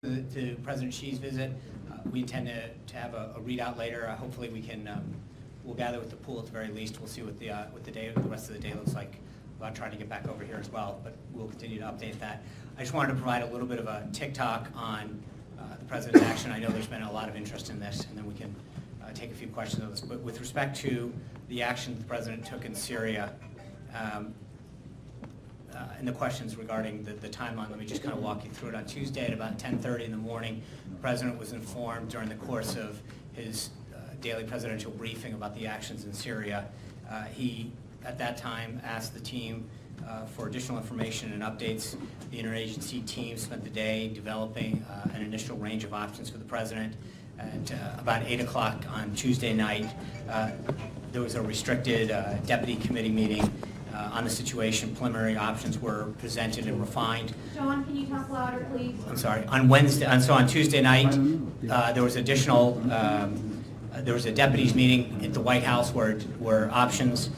to President Xi's visit. We intend to have a readout later. Hopefully we can, we'll gather with the pool at the very least. We'll see what the rest of the day looks like. I'll try to get back over here as well, but we'll continue to update that. I just wanted to provide a little bit of a tick-tock on the President's action. I know there's been a lot of interest in this, and then we can take a few questions on this. But with respect to the action the President took in Syria, and the questions regarding the timeline, let me just kind of walk you through it. On Tuesday at about 10:30 in the morning, the President was informed during the course of his daily presidential briefing about the actions in Syria. He, at that time, asked the team for additional information and updates. The interagency team spent the day developing an initial range of options for the President. At about 8 o'clock on Tuesday night, there was a restricted deputy committee meeting on the situation. Preliminary options were presented and refined. Sean, can you talk louder, please? I'm sorry. On Wednesday, so on Tuesday night, there was additional. There was a deputies meeting at the White House where options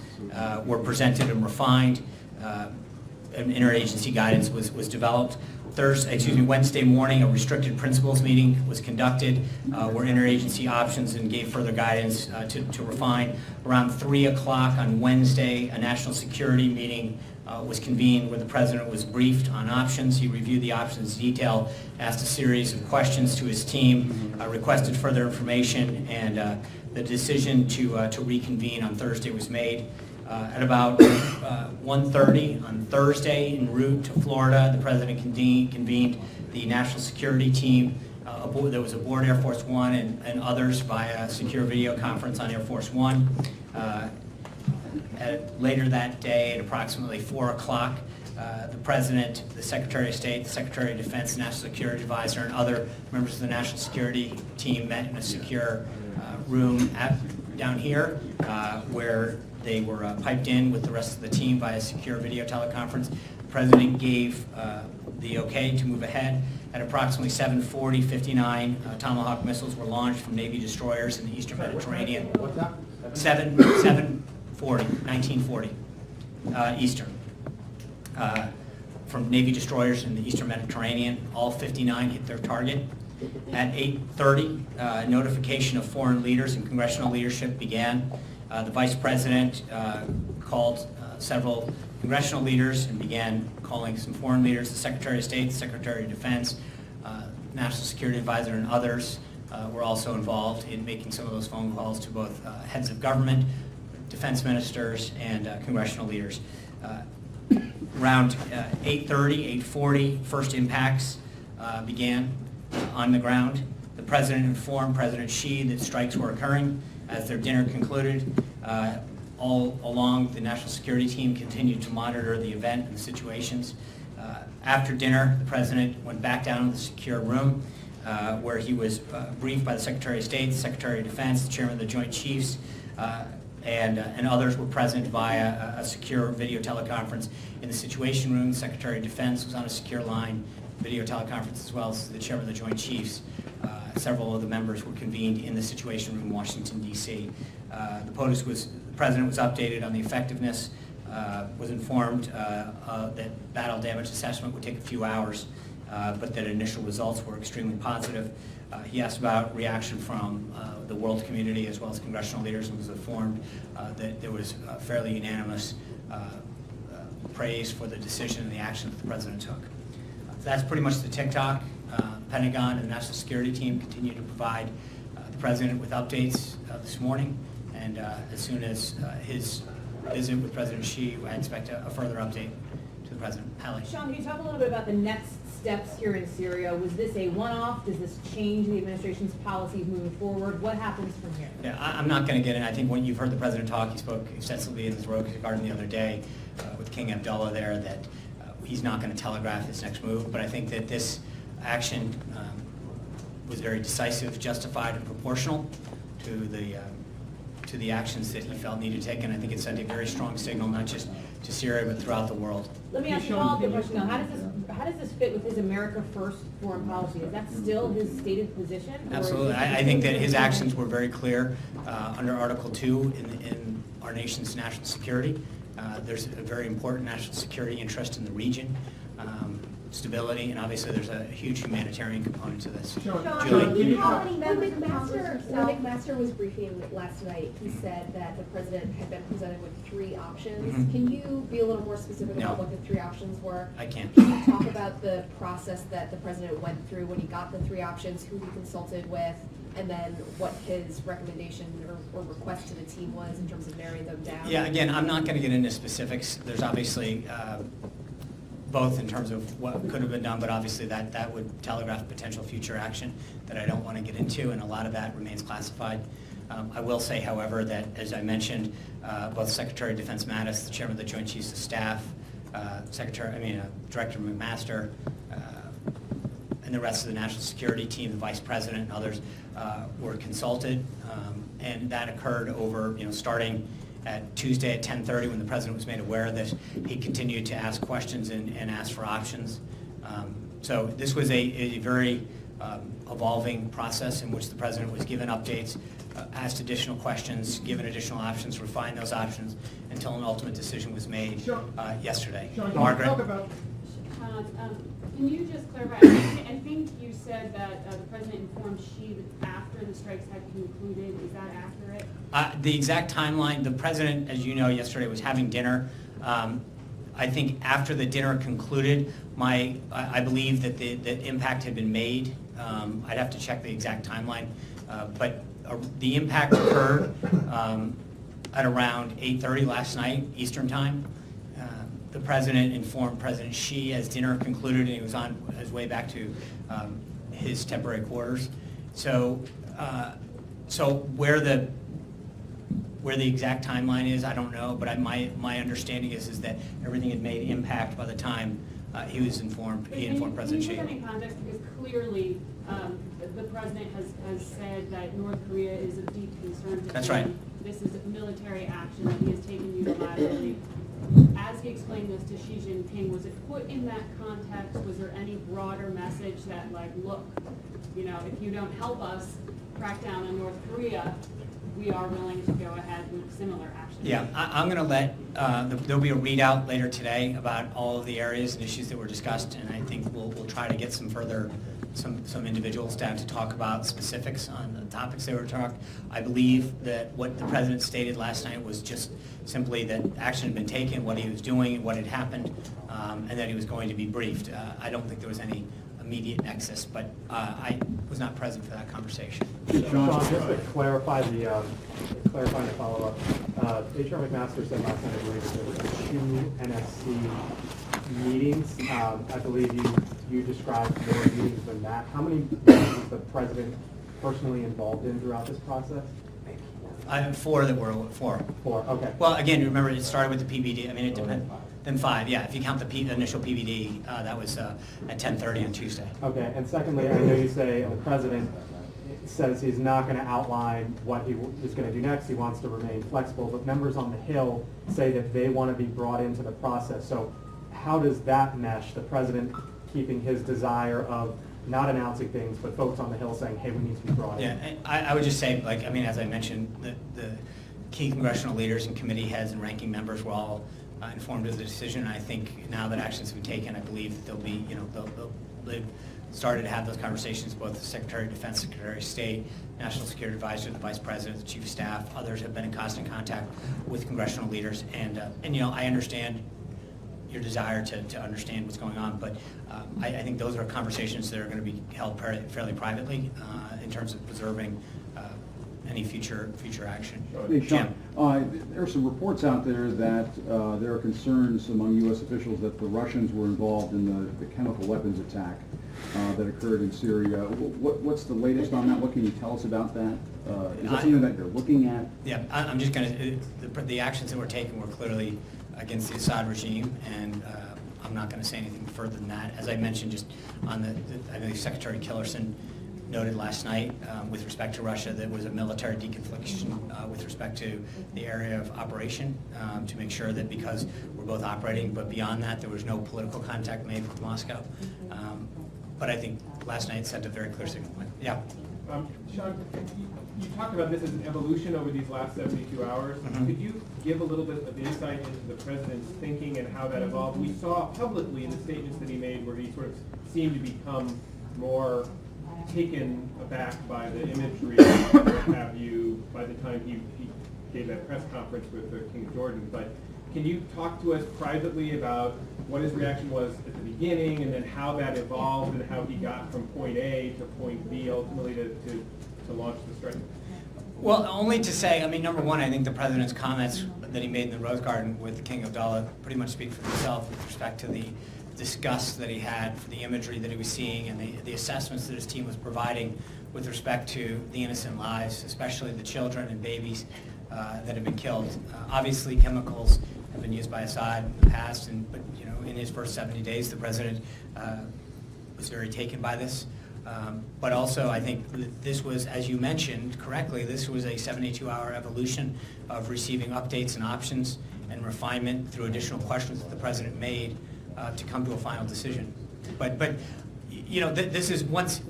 were presented and refined. And interagency guidance was developed. Wednesday morning, a restricted principals meeting was conducted where interagency options and gave further guidance to refine. Around 3 o'clock on Wednesday, a national security meeting was convened where the President was briefed on options. He reviewed the options in detail, asked a series of questions to his team, requested further information, and the decision to reconvene on Thursday was made. At about 1:30 on Thursday, en route to Florida, the President convened the national security team. There was aboard Air Force One and others via secure video conference on Air Force One. Later that day, at approximately 4 o'clock, the President, the Secretary of State, the Secretary of Defense, National Security Advisor, and other members of the national security team met in a secure room down here where they were piped in with the rest of the team via secure video teleconference. The President gave the okay to move ahead. At approximately 7:40, 59 Tomahawk missiles were launched from Navy destroyers in the Eastern Mediterranean. What's that? 1940 Eastern. From Navy destroyers in the Eastern Mediterranean. All 59 hit their target. At 8:30, notification of foreign leaders and congressional leadership began. The Vice President called several congressional leaders and began calling some foreign leaders. The Secretary of State, the Secretary of Defense, National Security Advisor, and others were also involved in making some of those phone calls to both heads of government, defense ministers, and congressional leaders. Around 8:30, 8:40, first impacts began on the ground. The President informed President Xi that strikes were occurring. As their dinner concluded, all along, the national security team continued to monitor the event and the situations. After dinner, the President went back down to the secure room where he was briefed by the Secretary of State, the Secretary of Defense, the Chairman of the Joint Chiefs, and others were present via a secure video teleconference. In the Situation Room, the Secretary of Defense was on a secure line, video teleconference, as well as the Chairman of the Joint Chiefs. Several of the members were convened in the Situation Room in Washington, D.C. The President was updated on the effectiveness, was informed that battle damage assessment would take a few hours, but that initial results were extremely positive. He asked about reaction from the world community as well as congressional leaders, and was informed that there was fairly unanimous praise for the decision and the action that the President took. So that's pretty much the tick-tock. Pentagon and the National Security Team continue to provide the President with updates this morning, and as soon as his visit with President Xi, I expect a further update to the President. Hallie. Sean, can you talk a little bit about the next steps here in Syria? Was this a one-off? Does this change the administration's policies moving forward? What happens from here? Yeah, I'm not going to get in. I think when you've heard the President talk, he spoke extensively in his Rose Garden the other day with King Abdullah there, that he's not going to telegraph his next move, but I think that this action was very decisive, justified, and proportional to the actions that he felt needed to take, and I think it sent a very strong signal, not just to Syria, but throughout the world. Let me ask you a follow-up question now. How does this fit with his America First foreign policy? Is that still his stated position? Absolutely. I think that his actions were very clear under Article 2 in our nation's national security. There's a very important national security interest in the region. stability, and obviously there's a huge humanitarian component to this. Sean, Julie? When McMaster was briefing last night, he said that the president had been presented with 3 options. Mhm. Can you be a little more specific No. about what the 3 options were? I can't. Can you talk about the process that the president went through when he got the 3 options, who he consulted with, and then what his recommendation or request to the team was in terms of narrowing them down? Yeah, again, I'm not going to get into specifics. There's obviously both in terms of what could have been done, but obviously that would telegraph potential future action that I don't want to get into, and a lot of that remains classified. I will say, however, that as I mentioned, both Secretary of Defense Mattis, the Chairman of the Joint Chiefs of Staff, Director McMaster, and the rest of the national security team, the Vice President and others were consulted, and that occurred over, starting at Tuesday at 10:30 when the President was made aware of this. He continued to ask questions and ask for options. So this was a very evolving process in which the President was given updates, asked additional questions, given additional options, refined those options until an ultimate decision was made yesterday. Sean, Margaret? talk about. Can you just clarify? I think you said that the president informed Xi after the strikes had concluded. Is that accurate? The exact timeline, the President, as you know, yesterday was having dinner. I think after the dinner concluded, I believe that the impact had been made. I'd have to check the exact timeline. But the impact occurred at around 8:30 last night, Eastern Time. The President informed President Xi as dinner concluded, and he was on his way back to his temporary quarters. So where the exact timeline is, I don't know, but my understanding is that everything had made impact by the time he was informed. He informed President Xi. Can you put that in context, because clearly the president has said that North Korea is of deep concern to That's him. right. This is a military action that he has taken unilaterally. As he explained this to Xi Jinping, was it put in that context? Was there any broader message that, like, look, if you don't help us crack down on North Korea, we are willing to go ahead with similar action? Yeah, I'm going to let, there'll be a readout later today about all of the areas and issues that were discussed, and I think we'll try to get some individuals down to talk about specifics on the topics they were talking. I believe that what the President stated last night was just simply that action had been taken, what he was doing, what had happened, and that he was going to be briefed. I don't think there was any immediate nexus, but I was not present for that conversation. Sean, just to clarify clarifying the follow-up, HR McMaster said last night, I believe, that there were 2 NSC meetings. I believe you described more meetings than that. How many meetings was the President personally involved in throughout this process? I have 4 that were 4. 4, okay. Well, again, remember, it started with the PBD. I mean, it depends. Then 5, yeah. If you count the initial PBD, that was at 10:30 on Tuesday. Okay, and secondly, I know you say the President says he's not going to outline what he is going to do next. He wants to remain flexible, but members on the Hill say that they want to be brought into the process. So how does that mesh, the President keeping his desire of not announcing things, but folks on the Hill saying, hey, we need to be brought in? Yeah, I would just say, as I mentioned, the key congressional leaders and committee heads and ranking members were all informed of the decision. And I think now that actions have been taken, I believe that they'll be, they've started to have those conversations, both the Secretary of Defense, Secretary of State, National Security Advisor, the Vice President, the Chief of Staff. Others have been in constant contact with congressional leaders. And I understand your desire to understand what's going on, but I think those are conversations that are going to be held fairly privately in terms of preserving any future action. Hey, Sean, there are some reports out there that there are concerns among U.S. officials that the Russians were involved in the chemical weapons attack that occurred in Syria. What's the latest on that? What can you tell us about that? Is that something that you're looking at? Yeah, I'm just going to, the actions that were taken were clearly against the Assad regime, and I'm not going to say anything further than that. As I mentioned, just on I believe Secretary Tillerson noted last night with respect to Russia that was a military deconfliction with respect to the area of operation to make sure that because we're both operating, but beyond that, there was no political contact made with Moscow. But I think last night sent a very clear signal. Yeah. Sean, you talked about this as an evolution over these last 72 hours. Could you give a little bit of insight into the president's thinking and how that evolved? We saw publicly in the statements that he made where he sort of seemed to become more taken aback by the imagery, what have you, by the time he gave that press conference with the King of Jordan. But can you talk to us privately about what his reaction was at the beginning and then how that evolved and how he got from point A to point B ultimately to launch the strike? Well, only to say, I mean, number one, I think the president's comments that he made in the Rose Garden with King Abdullah pretty much speak for themselves with respect to the disgust that he had for the imagery that he was seeing and the assessments that his team was providing with respect to the innocent lives, especially the children and babies that have been killed. Obviously, chemicals have been used by Assad in the past, but you know, in his first 70 days, the president was very taken by this. But also, I think this was, as you mentioned correctly, this was a 72-hour evolution of receiving updates and options and refinement through additional questions that the president made to come to a final decision. But you know, this is once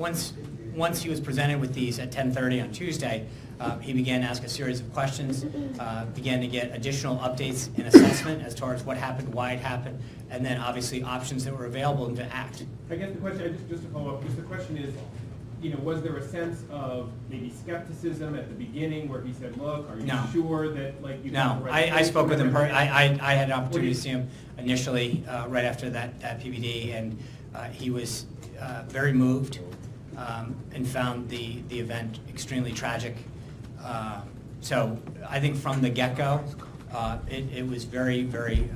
he was presented with these at 10:30 on Tuesday, he began to ask a series of questions, began to get additional updates and assessment as far as what happened, why it happened, and then obviously options that were available and to act. I guess the question, just to follow up, the question is, you know, was there a sense of maybe skepticism at the beginning where he said, look, are you No. sure that, like, you No, I spoke with him, I had an opportunity to see him initially right after that PBD, and he was very moved and found the event extremely tragic. So I think from the get-go, it was very, very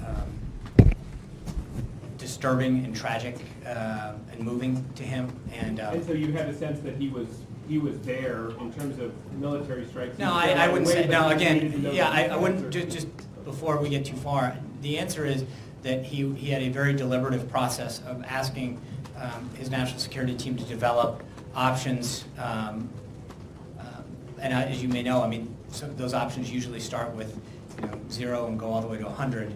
disturbing and tragic and moving to him. And so you had a sense that he was there in terms of military strikes? no, I wouldn't say, no, again, yeah, I wouldn't, just before we get too far, the answer is that he had a very deliberative process of asking his national security team to develop options, and as you may know, I mean, those options usually start with 0 and go all the way to 100.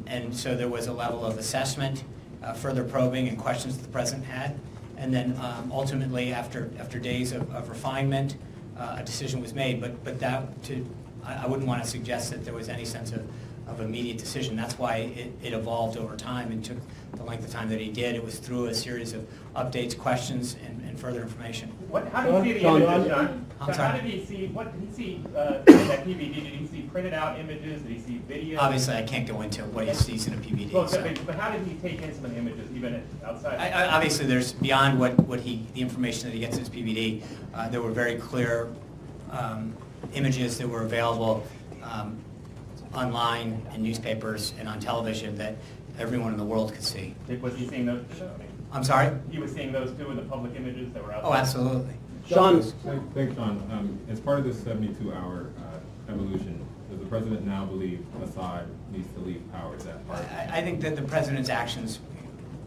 And so there was a level of assessment, further probing and questions that the president had. And then ultimately, after days of refinement, a decision was made. But I wouldn't want to suggest that there was any sense of immediate decision. That's why it evolved over time and took the length of time that he did. It was through a series of updates, questions, and further information. How did he see the images, John? I'm So sorry? how did he see, what did he see in that PBD? Did he see printed out images? Did he see videos? Obviously, I can't go into what he sees in a PBD. Well, so. but how did he take in some of the images, even outside? Obviously, there's beyond the information that he gets in his PBD. There were very clear images that were available online in newspapers and on television that everyone in the world could see. Was he seeing those too? I'm sorry? He was seeing those too in the public images that were out there? Oh, absolutely. Sean. Thanks, Sean. As part of this 72-hour evolution, does the president now believe Assad needs to leave power? Is that part? I think that the president's actions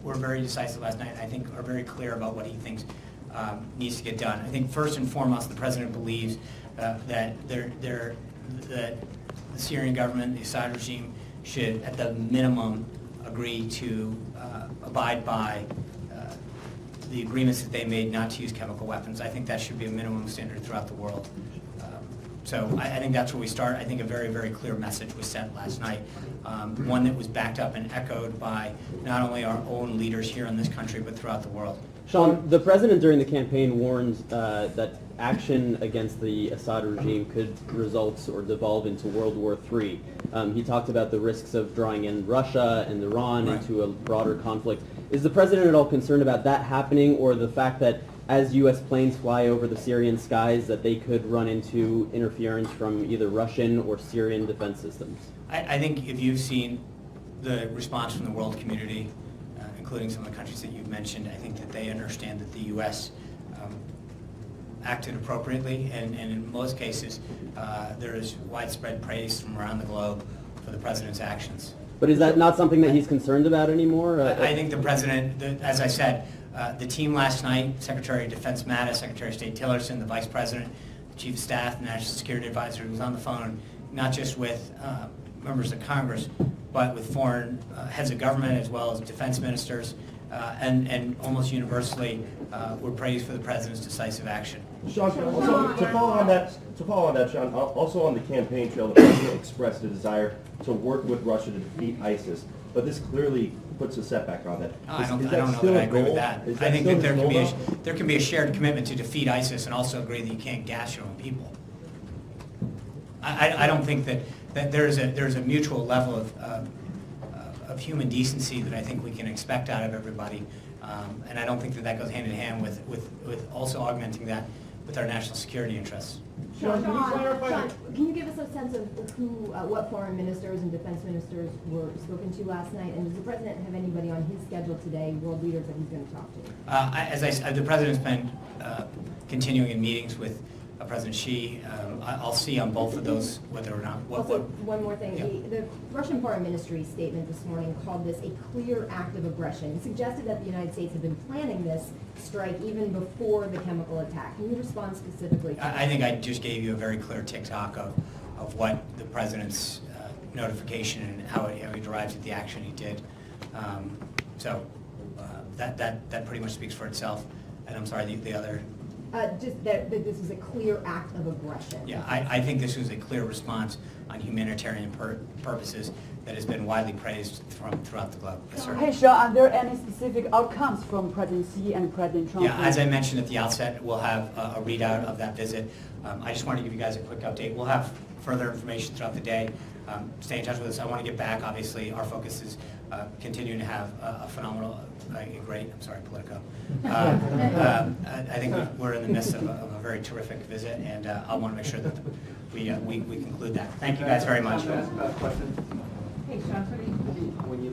were very decisive last night. I think are very clear about what he thinks needs to get done. I think first and foremost, the president believes that that the Syrian government, the Assad regime, should at the minimum agree to abide by the agreements that they made not to use chemical weapons. I think that should be a minimum standard throughout the world. So I think that's where we start. I think a very, very clear message was sent last night, one that was backed up and echoed by not only our own leaders here in this country, but throughout the world. Sean, the president during the campaign warned that action against the Assad regime could result or devolve into World War III. He talked about the risks of drawing in Russia and Iran into a broader conflict. Is the president at all concerned about that happening, or the fact that as U.S. planes fly over the Syrian skies that they could run into interference from either Russian or Syrian defense systems? I think if you've seen the response from the world community, including some of the countries that you've mentioned, I think that they understand that the U.S. Acted appropriately, and in most cases, there is widespread praise from around the globe for the president's actions. But is that not something that he's concerned about anymore? I think the president, as I said, the team last night, Secretary of Defense Mattis, Secretary of State Tillerson, the Vice President, the Chief of Staff, the National Security Advisor, who was on the phone, not just with members of Congress, but with foreign heads of government as well as defense ministers, and almost universally were praised for the president's decisive action. Sean, also, to follow on that, Sean, also on the campaign trail, the president expressed a desire to work with Russia to defeat ISIS, but this clearly puts a setback on that. I don't Is know still that I a agree with goal? that. Is I think still that his goal, though? there can be a shared commitment to defeat ISIS and also agree that you can't gas your own people. I don't think that there's a mutual level of human decency that I think we can expect out of everybody. And I don't think that goes hand in hand with also augmenting that with our national security interests. Sean, can you clarify? Sean, can you give us a sense of who, what foreign ministers and defense ministers were spoken to last night? And does the president have anybody on his schedule today, world leaders that he's going to talk to? As I said, the president's been continuing in meetings with President Xi. I'll see on both of those whether or not. Also, one more thing. Yeah. The Russian Foreign Ministry statement this morning called this a clear act of aggression. It suggested that the United States had been planning this strike even before the chemical attack. Can you respond specifically to that? I think I just gave you a very clear tick-tock of what the president's notification and how he derives at the action he did. That pretty much speaks for itself. And I'm sorry, the other. Just that this was a clear act of aggression. Yeah, I think this was a clear response on humanitarian purposes that has been widely praised throughout the globe. Yes, sir. Hey, Sean, are there any specific outcomes from President Xi and President Trump? Yeah, as I mentioned at the outset, we'll have a readout of that visit. I just wanted to give you guys a quick update. We'll have further information throughout the day. Stay in touch with us. I want to get back. Obviously, our focus is continuing to have a phenomenal, great, I'm sorry, Politico. I think we're in the midst of a very terrific visit, and I want to make sure that we conclude that. Thank you guys very much. Hey, Sean, When you